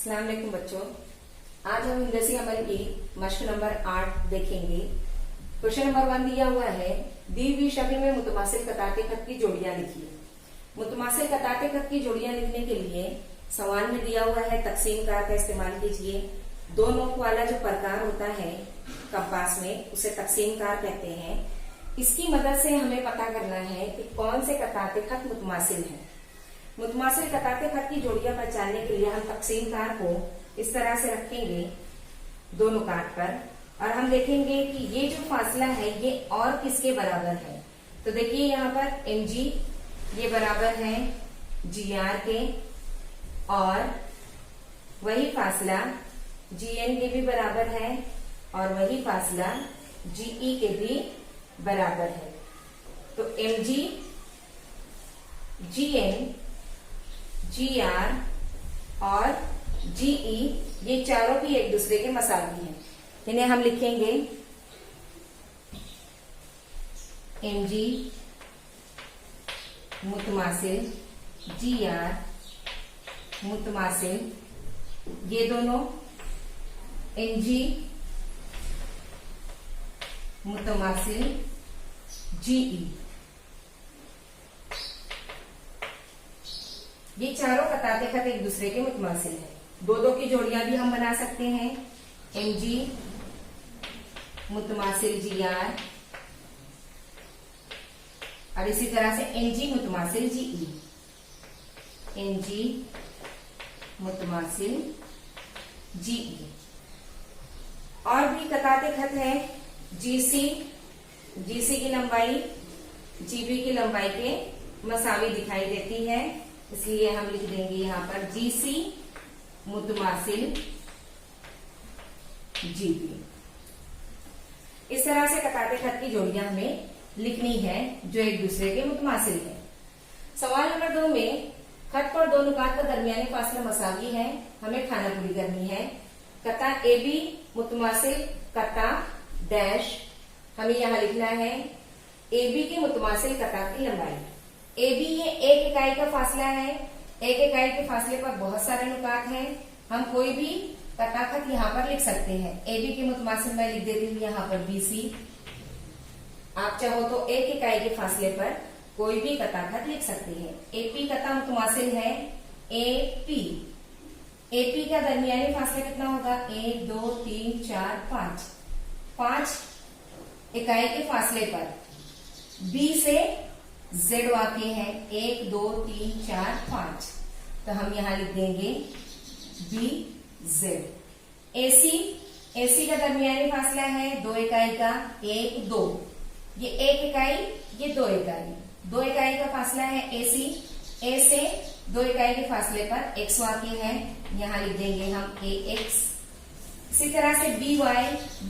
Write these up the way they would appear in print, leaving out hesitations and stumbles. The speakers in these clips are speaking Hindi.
अस्सलाम वालेकुम बच्चों, आज हम इंग्लिश अमल की मश्क नंबर 8 देखेंगे। क्वेश्चन नंबर 1 दिया हुआ है, दी हुई शक्ल में मुतमासिल कताते खत की जोड़ियां लिखिए। मुतमासिल कताते खत की जोड़ियां लिखने के लिए सवाल में दिया हुआ है तकसीम कार का इस्तेमाल कीजिए। दो नोक वाला जो प्रकार होता है कंपास में उसे तकसीम कार कहते हैं। इसकी मदद से हमें पता करना है कि कौन से कताते खत मुतमासिल है। मुतमासिल कताते खत की जोड़ियां पहचानने के लिए हम तकसीम कार को इस तरह से रखेंगे दो नुकात पर और हम देखेंगे कि ये जो फासला है ये और किसके बराबर है। तो देखिए यहाँ पर mg ये बराबर है gr के और वही फासला gn के भी बराबर है और वही फासला ge के भी बराबर है। तो mg gn gr और ge ये चारों भी एक दूसरे के मसावी हैं। इन्हें हम लिखेंगे mg मुतमासिल gr मुतमासिल, ये दोनों mg मुतमासिल ge, ये चारों कताते खत एक दूसरे के मुतमासिल है। दो दो की जोड़ियां भी हम बना सकते हैं, mg मुतमासिल gr और इसी तरह से mg मुतमासिल ge, mg मुतमासिल ge। और भी कताते खत है gc, gc की लंबाई gb की लंबाई के मसावी दिखाई देती है, इसलिए हम लिख देंगे यहाँ पर gc मुतमासिल gb। इस तरह से कताते खत की जोड़ियां हमें लिखनी है जो एक दूसरे के मुतमासिल है। सवाल नंबर 2 में खत पर दो नुकात का दरमियानी फासला मसावी है, हमें खानापुरी करनी है। कता AB मुतमासिल कता डैश, हमें यहाँ लिखना है AB की मुतमासिल कता की लंबाई। AB ये एक इकाई का फासला है, एक इकाई के फासले पर बहुत सारे नुकात हैं। हम कोई भी कता खत यहाँ पर लिख सकते हैं। AB की मुतमासिल मैं लिख देती हूँ यहाँ पर BC। आप चाहो तो एक इकाई के फासले पर कोई भी कता खत लिख सकते हैं। AP कता मुतमासिल है AP। AP का दरमियानी फासला कितना होगा 1 2 3 4 5। 5 इकाई के फासले पर B से Z वाक़ई है 1 2 3 4 5, तो हम यहाँ लिख देंगे BZ। AC का दरमियानी फासला है 2 इकाई का 1 2, ये 1 इकाई ये 2 इकाई, 2 इकाई का फासला है AC। A से 2 इकाई के फासले पर X वाक़ई है, यहाँ लिख देंगे हम AX। इसी तरह से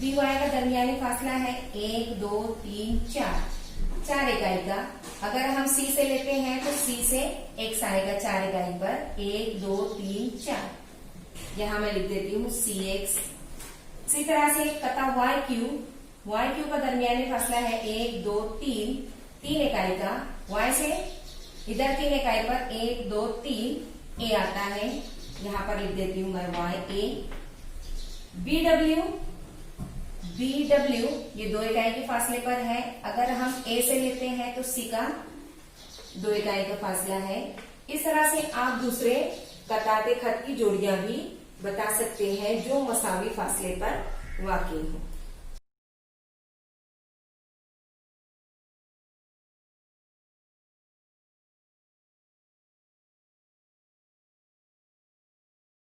BY का दरमियानी फासला है 1 2 3 4 इकाई का। अगर हम C से लेते हैं तो C से X आएगा 4 इकाई पर 1 2 3 4, यहां मैं लिख देती हूँ CX। इसी तरह से कता YQ का दरमियानी फासला है 1 2 3 इकाई का। Y से इधर 3 इकाई पर 1 2 3 A आता है, यहाँ पर लिख देती हूँ मैं YA। BW ये 2 इकाई के फासले पर है, अगर हम A से लेते हैं तो C का 2 इकाई का फासला है। इस तरह से आप दूसरे कताते खत की जोड़ियां भी बता सकते हैं जो मसावी फासले पर वाक़ई हो।